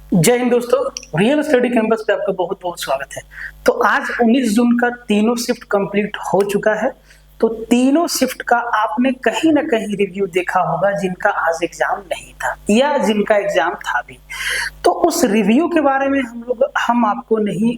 जय हिंद दोस्तों, real study campus पे आपका बहुत बहुत स्वागत है। तो आज 19 जून का तीनों शिफ्ट कंप्लीट हो चुका है। तो तीनों शिफ्ट का आपने कहीं ना कहीं रिव्यू देखा होगा, जिनका आज एग्जाम नहीं था या जिनका एग्जाम था भी। तो उस रिव्यू के बारे में हम आपको नहीं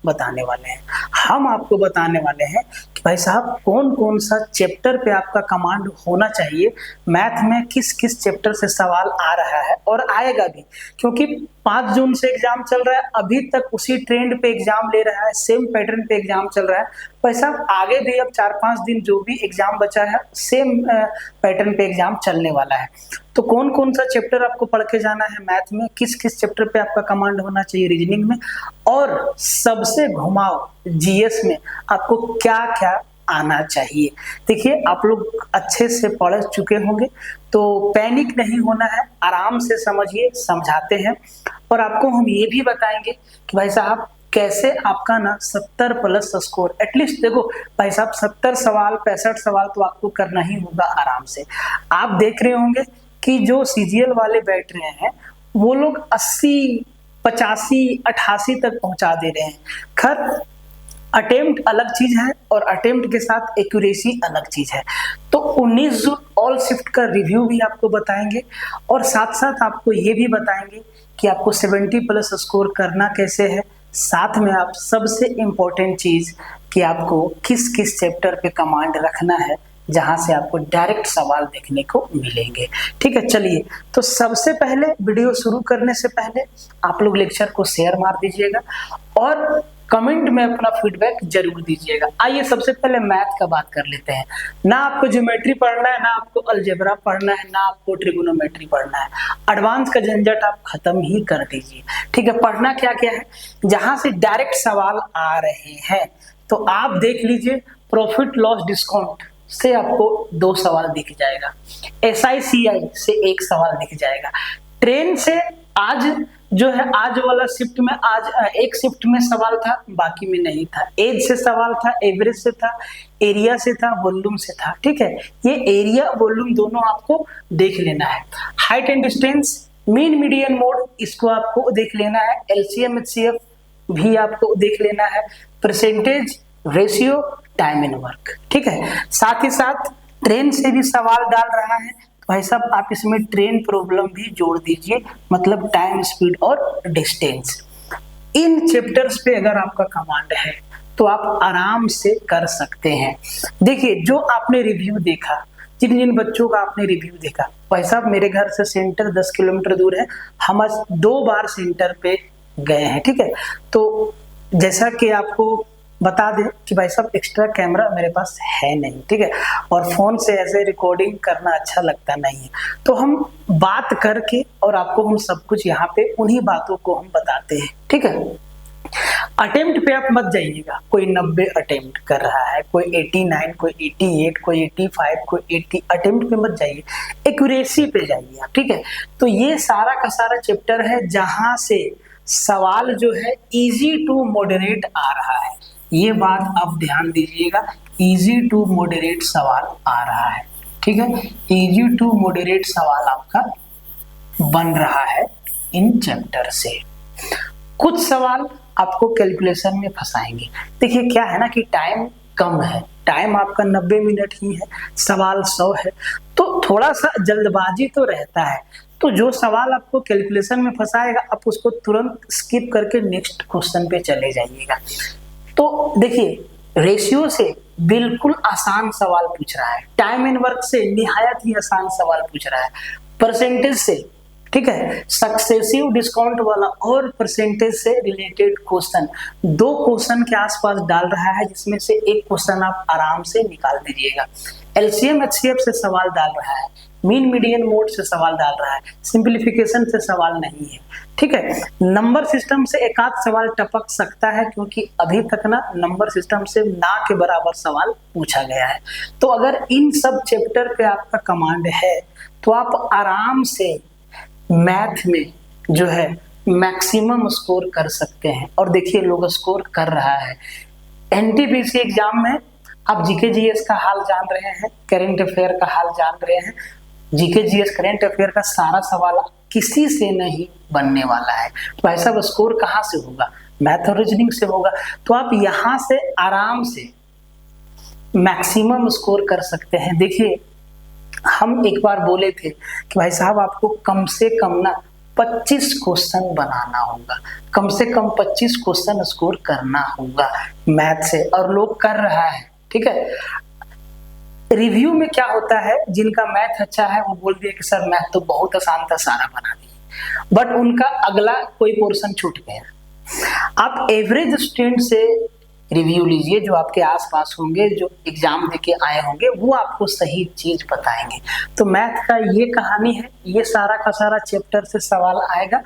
बताने वाले हैं। हम आपको बताने वाले हैं कि भाई साहब कौन कौन सा चैप्टर पे आपका कमांड होना चाहिए, मैथ में किस किस चैप्टर से सवाल आ रहा है और आएगा भी, क्योंकि 5 जून से एग्जाम चल रहा है। अभी तक उसी ट्रेंड पे एग्जाम ले रहा है, सेम पैटर्न पे एग्जाम चल रहा है। भाई साहब आगे भी अब 4-5 दिन जो भी एग्जाम बचा है, सेम पैटर्न पे एग्जाम चलने वाला है। तो कौन कौन सा चैप्टर आपको पढ़ के जाना है मैथ में, किस किस चैप्टर पे आपका कमांड होना चाहिए रीजनिंग में, और सबसे घुमाव जीएस में आपको क्या क्या आना चाहिए। देखिए आप लोग अच्छे से पढ़ चुके होंगे, तो पैनिक नहीं होना है, आराम से समझिए, समझाते हैं। और आपको हम ये भी बताएंगे कि भाई साहब कैसे आपका ना 70 प्लस स्कोर एटलीस्ट, देखो भाई साहब 70 सवाल 65 सवाल तो आपको करना ही होगा आराम से। आप देख रहे होंगे कि जो सीजीएल वाले बैठ रहे हैं वो लोग 80, 85, 88 तक पहुंचा दे रहे हैं। खैर अटेम्प्ट अलग चीज है और अटेम्प्ट के साथ एक्यूरेसी अलग चीज है। तो 19 जून ऑल शिफ्ट का रिव्यू भी आपको बताएंगे और साथ साथ आपको ये भी बताएंगे कि आपको 70 प्लस स्कोर करना कैसे है। साथ में आप सबसे इम्पोर्टेंट चीज कि आपको किस किस चैप्टर पे कमांड रखना है, जहां से आपको डायरेक्ट सवाल देखने को मिलेंगे। ठीक है, चलिए तो सबसे पहले वीडियो शुरू करने से पहले आप लोग लेक्चर को शेयर मार दीजिएगा और कमेंट में अपना फीडबैक जरूर दीजिएगा। आइए सबसे पहले मैथ का बात कर लेते हैं। ना आपको ज्योमेट्री पढ़ना है, ना आपको अलजेब्रा पढ़ना है, ना आपको ट्रिगोनोमेट्री पढ़ना है। एडवांस का झंझट आप खत्म ही कर दीजिए। ठीक है, पढ़ना क्या क्या है, जहां से डायरेक्ट सवाल आ रहे हैं। तो आप देख लीजिए, प्रॉफिट लॉस डिस्काउंट से आपको 2 सवाल दिख जाएगा, SICI से 1 सवाल दिख जाएगा, ट्रेन से आज जो है आज वाला शिफ्ट में आज एक शिफ्ट में सवाल था, बाकी में नहीं था। एज से सवाल था, एवरेज से था, एरिया से था, वॉल्यूम से था। ठीक है, ये एरिया वॉल्यूम दोनों आपको देख लेना है। Height and distance, mean median mode, इसको आपको देख लेना है। LCM HCF भी आपको देख लेना है। Percentage, ratio, time and work. ठीक है, साथ ही साथ ट्रेन से भी सवाल डाल रहा है, भाई साहब आप इसमें ट्रेन प्रॉब्लम भी जोड़ दीजिए, मतलब टाइम, स्पीड और डिस्टेंस। इन चैप्टर्स पे अगर आपका कमांड है तो आप आराम से कर सकते हैं। देखिए जो आपने रिव्यू देखा, जिन जिन बच्चों का आपने रिव्यू देखा, भाई साहब मेरे घर से सेंटर 10 किलोमीटर दूर है, हम आज 2 बार सेंटर पे गए हैं। ठीक है, तो जैसा कि आपको बता दें कि भाई साहब एक्स्ट्रा कैमरा मेरे पास है नहीं। ठीक है, और फोन से ऐसे रिकॉर्डिंग करना अच्छा लगता नहीं है, तो हम बात करके और आपको हम सब कुछ यहाँ पे उन्हीं बातों को हम बताते हैं। ठीक है, अटेम्प्ट पे आप मत जाइएगा, कोई 90 अटेम्प्ट कर रहा है, कोई 89, कोई 88, कोई 85, कोई 80, अटेम्प्ट पे मत जाइए, एक्यूरेसी पे जाइए आप। ठीक है, तो ये सारा का सारा चैप्टर है जहां से सवाल जो है इजी टू मॉडरेट आ रहा है। ये बात आप ध्यान दीजिएगा, इजी टू मॉडरेट सवाल आ रहा है। ठीक है, इजी टू मॉडरेट सवाल आपका बन रहा है इन चैप्टर से। कुछ सवाल आपको कैलकुलेशन में फंसाएंगे। देखिए क्या है ना कि टाइम कम है, टाइम आपका 90 मिनट ही है, सवाल 100 है, तो थोड़ा सा जल्दबाजी तो रहता है। तो जो सवाल आपको कैलकुलेशन में फंसाएगा आप उसको तुरंत स्किप करके नेक्स्ट क्वेश्चन पे चले जाइएगा। तो देखिए रेशियो से बिल्कुल आसान सवाल पूछ रहा है, टाइम एंड वर्क से निहायत ही आसान सवाल पूछ रहा है, परसेंटेज से, ठीक है, सक्सेसिव डिस्काउंट वाला और परसेंटेज से रिलेटेड क्वेश्चन 2 क्वेश्चन के आसपास डाल रहा है, जिसमें से एक क्वेश्चन आप आराम से निकाल दीजिएगा। LCM HCF से सवाल डाल रहा है, मीन मीडियन मोड से सवाल डाल रहा है, सिंप्लीफिकेशन से सवाल नहीं है। ठीक है, नंबर सिस्टम से एक आध सवाल टपक सकता है, क्योंकि अभी तक ना नंबर सिस्टम से ना के बराबर सवाल पूछा गया है। तो अगर इन सब चैप्टर पे आपका कमांड है तो आप आराम से मैथ में जो है मैक्सिमम स्कोर कर सकते हैं। और देखिए लोग स्कोर कर रहा है। NTPC एग्जाम में आप GK GS का हाल जान रहे हैं, करेंट अफेयर का हाल जान रहे हैं, जीके जीएस करंट अफेयर का सारा सवाल किसी से नहीं बनने वाला है। तो ऐसा स्कोर कहाँ से होगा? मैथ और रीजनिंग से होगा। तो आप यहाँ से आराम से मैक्सिमम स्कोर कर सकते हैं। देखिए, हम एक बार बोले थे कि भाई साहब आपको कम से कम ना 25 क्वेश्चन बनाना होगा, कम से कम 25 क्वेश्चन स्कोर करना होगा मैथ से, और लोग कर रहा है। ठीक है, रिव्यू में क्या होता है, जिनका मैथ अच्छा है वो बोल दिए कि सर मैथ तो बहुत आसान था, सारा बना दिए, बट उनका अगला कोई पोर्शन छूट गया। आप एवरेज स्टूडेंट से रिव्यू लीजिए, जो आपके आसपास होंगे, जो एग्जाम देके आए होंगे, वो आपको सही चीज बताएंगे। तो मैथ का ये कहानी है, ये सारा का सारा चैप्टर से सवाल आएगा।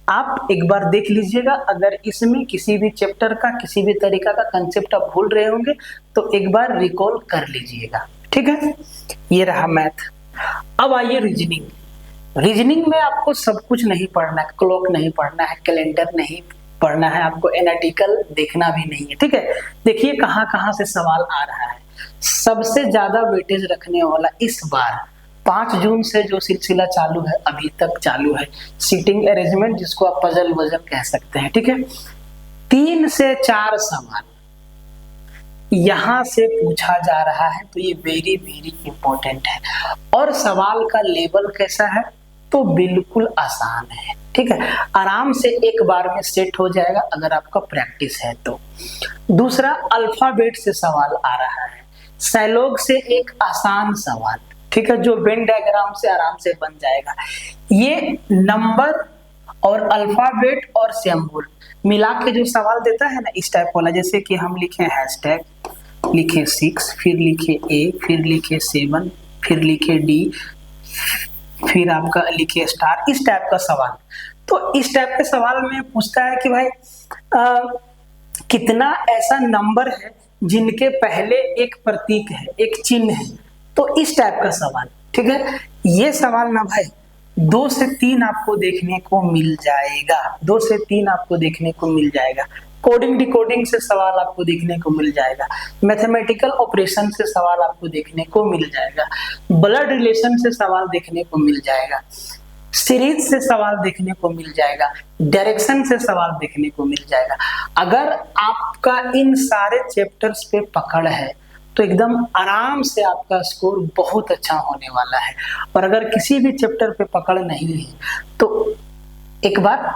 आप एक बार देख लीजिएगा, अगर इसमें किसी भी चैप्टर का किसी भी तरीका का कंसेप्ट आप भूल रहे होंगे तो एक बार रिकॉल कर लीजिएगा। ठीक है, ये रहा मैथ। अब आइए रीजनिंग। रीजनिंग में आपको सब कुछ नहीं पढ़ना है, क्लॉक नहीं पढ़ना है, कैलेंडर नहीं पढ़ना है, आपको एनालिटिकल देखना भी नहीं है। ठीक है, देखिए कहाँ कहाँ से सवाल आ रहा है। सबसे ज्यादा वेटेज रखने वाला इस बार 5 जून से जो सिलसिला चालू है, अभी तक चालू है, सीटिंग अरेंजमेंट, जिसको आप पजल वजल कह सकते हैं। ठीक है, 3 से 4 सवाल यहां से पूछा जा रहा है, तो ये वेरी वेरी इंपॉर्टेंट है। और सवाल का लेवल कैसा है? तो बिल्कुल आसान है। ठीक है, आराम से एक बार में सेट हो जाएगा अगर आपका प्रैक्टिस है तो। दूसरा, अल्फाबेट से सवाल आ रहा है, साइलोग से एक आसान सवाल, ठीक है, जो वेन डायग्राम से आराम से बन जाएगा। ये नंबर और अल्फाबेट और सिंबल मिला के जो सवाल देता है ना, इस टाइप वाला, जैसे कि हम लिखे हैशटैग, लिखे 6, फिर लिखे A, फिर लिखे 7, फिर लिखे D, फिर आपका लिखे स्टार, इस टाइप का सवाल। तो इस टाइप के सवाल में पूछता है कि भाई कितना ऐसा नंबर है जिनके पहले एक प्रतीक है, एक चिन्ह है, तो इस टाइप का सवाल। ठीक है, ये सवाल ना भाई 2 से 3 आपको देखने को मिल जाएगा, 2 से 3 आपको देखने को मिल जाएगा। कोडिंग डिकोडिंग से सवाल आपको देखने को मिल जाएगा, मैथमेटिकल ऑपरेशन से सवाल आपको देखने को मिल जाएगा, ब्लड रिलेशन से सवाल देखने को मिल जाएगा, सीरीज से सवाल देखने को मिल जाएगा, डायरेक्शन से सवाल देखने को मिल जाएगा। अगर आपका इन सारे चैप्टर्स पे पकड़ है तो एकदम आराम से आपका स्कोर बहुत अच्छा होने वाला है। और अगर किसी भी चैप्टर पे पकड़ नहीं है तो एक बार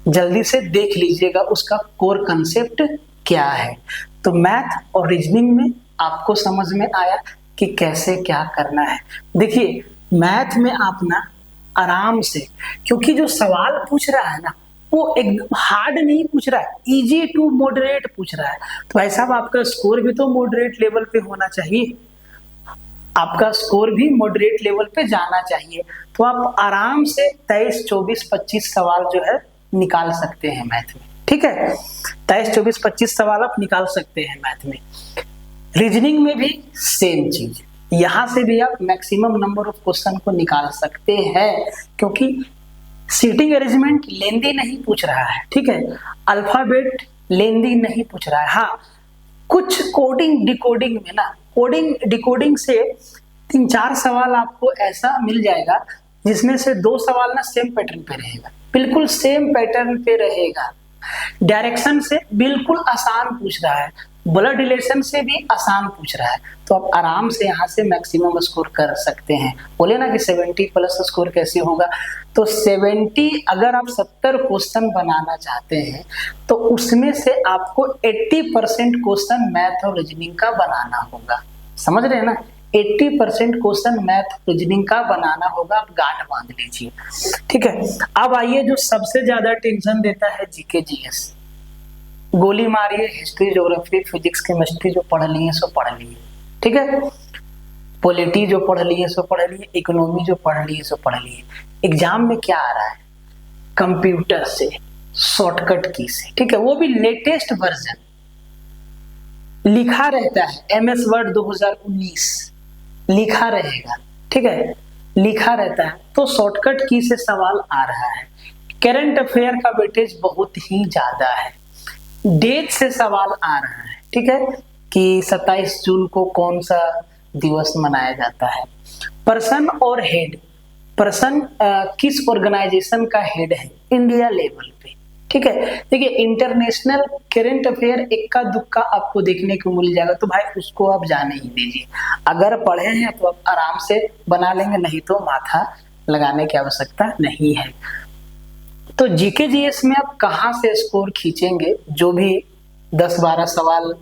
जल्दी से देख लीजिएगा उसका कोर कंसेप्ट क्या है। तो मैथ और रीजनिंग में आपको समझ में आया कि कैसे क्या करना है। देखिए, मैथ में आप ना आराम से, क्योंकि जो सवाल पूछ रहा है ना वो एकदम हार्ड नहीं पूछ रहा है, इजी टू मॉडरेट पूछ रहा है। तो भाई साहब आपका स्कोर भी तो मॉडरेट लेवल पे होना चाहिए, आपका स्कोर भी मॉडरेट लेवल पे जाना चाहिए। तो आप आराम से 23, 24, 25 सवाल जो है निकाल सकते हैं मैथ में। ठीक है, 23, 24, 25 सवाल आप निकाल सकते हैं मैथ में। रीजनिंग में भी सेम चीज, यहां से भी आप मैक्सिमम नंबर ऑफ क्वेश्चन को निकाल सकते हैं, क्योंकि सीटिंग अरेंजमेंट लेंदी नहीं पूछ रहा है। ठीक है, अल्फाबेट लेंदी नहीं पूछ रहा है। हाँ, कुछ कोडिंग डिकोडिंग में ना, कोडिंग डिकोडिंग से 3-4 सवाल आपको ऐसा मिल जाएगा जिसमें से 2 सवाल ना सेम पैटर्न पे रहेगा, बिल्कुल सेम पैटर्न पे रहेगा। डायरेक्शन से बिल्कुल आसान पूछ रहा है, ब्लड रिलेशन से भी आसान पूछ रहा है। तो आप आराम से यहाँ से मैक्सिमम स्कोर कर सकते हैं। बोले ना कि 70 प्लस स्कोर कैसे होगा, तो 70, अगर आप 70 क्वेश्चन बनाना चाहते हैं तो उसमें से आपको 80% क्वेश्चन मैथ और रीजनिंग का बनाना होगा। समझ रहे हैं ना, 80% क्वेश्चन मैथ रीजनिंग का बनाना होगा। आप गांठ बांध लीजिए। ठीक है, अब आइए जो सबसे ज्यादा टेंशन देता है जीके जीएस। गोली मारिए, हिस्ट्री, ज्योग्राफी, फिजिक्स, केमिस्ट्री जो पढ़ लिए सो पढ़ लिए। ठीक है, पॉलिटी जो पढ़ लिए सो पढ़ लिए, इकोनॉमी जो पढ़ लिए सो पढ़ लिए। एग्जाम में क्या आ रहा है? कंप्यूटर से, शॉर्टकट की से। ठीक है, वो भी लेटेस्ट वर्जन लिखा रहता है, एमएस वर्ड 2019 लिखा रहेगा। ठीक है, लिखा रहता है, तो शॉर्टकट की से सवाल आ रहा है। करंट अफेयर का वेटेज बहुत ही ज्यादा है। डेट से सवाल आ रहा है। ठीक है, कि 27 जून को कौन सा दिवस मनाया जाता है। पर्सन और हेड पर्सन किस ऑर्गेनाइजेशन का हेड है इंडिया लेवल पे, ठीक है। देखिए इंटरनेशनल करंट अफेयर इक्का दुक्का आपको देखने को मिल जाएगा, तो भाई उसको आप जाने ही दीजिए। अगर पढ़े हैं तो आप आराम से बना लेंगे, नहीं तो माथा लगाने की आवश्यकता नहीं है। तो जीके जीएस में आप कहाँ से स्कोर खींचेंगे, जो भी 10-12 सवाल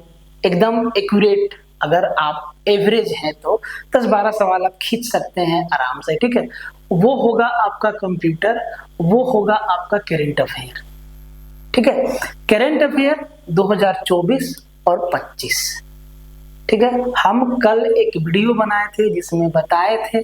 एकदम एक्यूरेट, अगर आप एवरेज हैं तो 10-12 सवाल आप खींच सकते हैं आराम से, ठीक है। वो होगा आपका कंप्यूटर, वो होगा आपका करंट अफेयर, ठीक है। करंट अफेयर 2024 और 25, ठीक है। हम कल एक वीडियो बनाए थे जिसमें बताए थे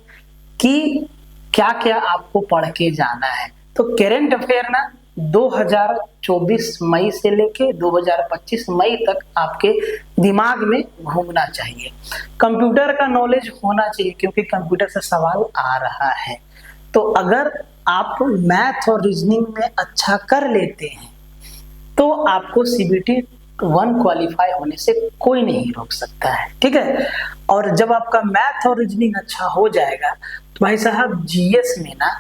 कि क्या क्या आपको पढ़ के जाना है। तो करंट अफेयर ना 2024 मई से लेके 2025 मई तक आपके दिमाग में घूमना चाहिए। कंप्यूटर का नॉलेज होना चाहिए क्योंकि कंप्यूटर से सवाल आ रहा है। तो अगर आप मैथ और रीजनिंग में अच्छा कर लेते हैं तो आपको CBT 1 क्वालिफाई होने से कोई नहीं रोक सकता है, ठीक है। और जब आपका मैथ और रीजनिंग अच्छा हो जाएगा तो भाई साहब जीएस में ना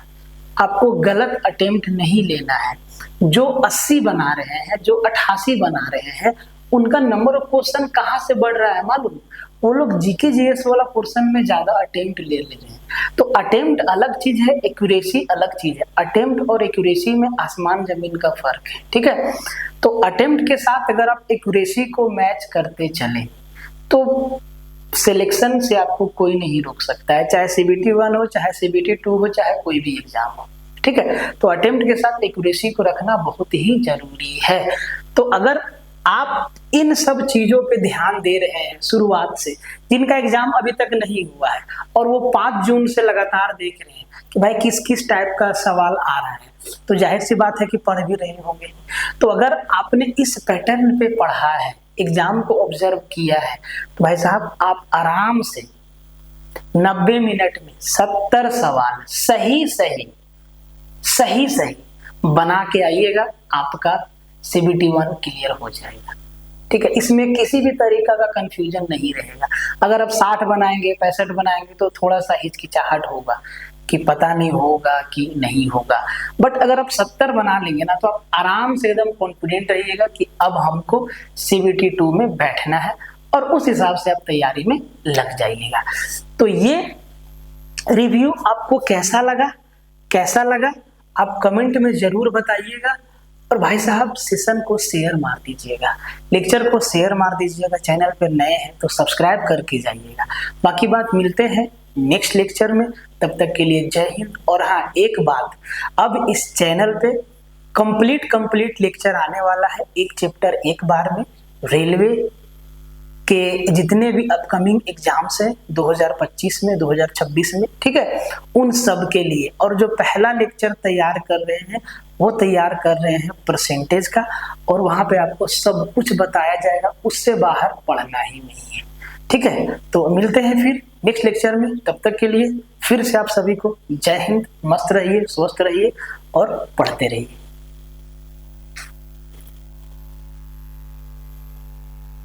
आपको गलत अटेम्प्ट नहीं लेना है। जो 80 बना रहे हैं, जो 88 बना रहे हैं, उनका नंबर ऑफ क्वेश्चन कहाँ से बढ़ रहा है मालूम? वो लोग जीके जीएस वाला पोर्शन में ज्यादा अटेम्प्ट ले रहे हैं। तो अटेम्प्ट अलग चीज है, एक्यूरेसी अलग चीज है। अटेम्प्ट और एक्यूरेसी में आसमान जमीन का फर्क है, ठीक है। तो अटेम्प्ट के साथ अगर आप एक्यूरेसी को मैच करते चले तो सिलेक्शन से आपको कोई नहीं रोक सकता है, चाहे CBT 1 हो, चाहे CBT 2 हो, चाहे कोई भी एग्जाम हो, ठीक है। तो अटेम्प्ट के साथ एक्यूरेसी को रखना बहुत ही जरूरी है। तो अगर आप इन सब चीजों पे ध्यान दे रहे हैं शुरुआत से, जिनका एग्जाम अभी तक नहीं हुआ है और वो 5 जून से लगातार देख रहे हैं कि भाई किस किस टाइप का सवाल आ रहा है, तो जाहिर सी बात है कि पढ़ भी रहे होंगे। तो अगर आपने इस पैटर्न पे पढ़ा है, एग्जाम को ऑब्जर्व किया है, तो भाई साहब आप आराम से 90 मिनट में 70 सवाल सही बना के आइएगा, आपका CBT 1 क्लियर हो जाएगा, ठीक है। इसमें किसी भी तरीका का कंफ्यूजन नहीं रहेगा। अगर आप 60 बनाएंगे, 65 बनाएंगे तो थोड़ा सा हिचकिचाहट होगा कि पता नहीं होगा कि नहीं होगा, बट अगर आप 70 बना लेंगे ना तो आप आराम से एकदम कॉन्फिडेंट रहिएगा कि अब हमको CBT 2 में बैठना है, और उस हिसाब से आप तैयारी में लग जाइएगा। तो ये रिव्यू आपको कैसा लगा आप कमेंट में जरूर बताइएगा। और भाई साहब सेशन को शेयर मार दीजिएगा, लेक्चर को शेयर मार दीजिएगा। चैनल पर नए हैं तो सब्सक्राइब करके जाइएगा। बाकी बात मिलते हैं नेक्स्ट लेक्चर में, तब तक के लिए जय हिंद। और हाँ एक बात, अब इस चैनल पे कंप्लीट लेक्चर आने वाला है, एक चैप्टर एक बार में। रेलवे के जितने भी अपकमिंग एग्जाम्स हैं 2025 में, 2026 में, ठीक है, उन सब के लिए। और जो पहला लेक्चर तैयार कर रहे हैं वो तैयार कर रहे हैं परसेंटेज का, और वहां पे आपको सब कुछ बताया जाएगा, उससे बाहर पढ़ना ही नहीं है, ठीक है। तो मिलते हैं फिर नेक्स्ट लेक्चर में, तब तक के लिए फिर से आप सभी को जय हिंद। मस्त रहिए, स्वस्थ रहिए और पढ़ते रहिए।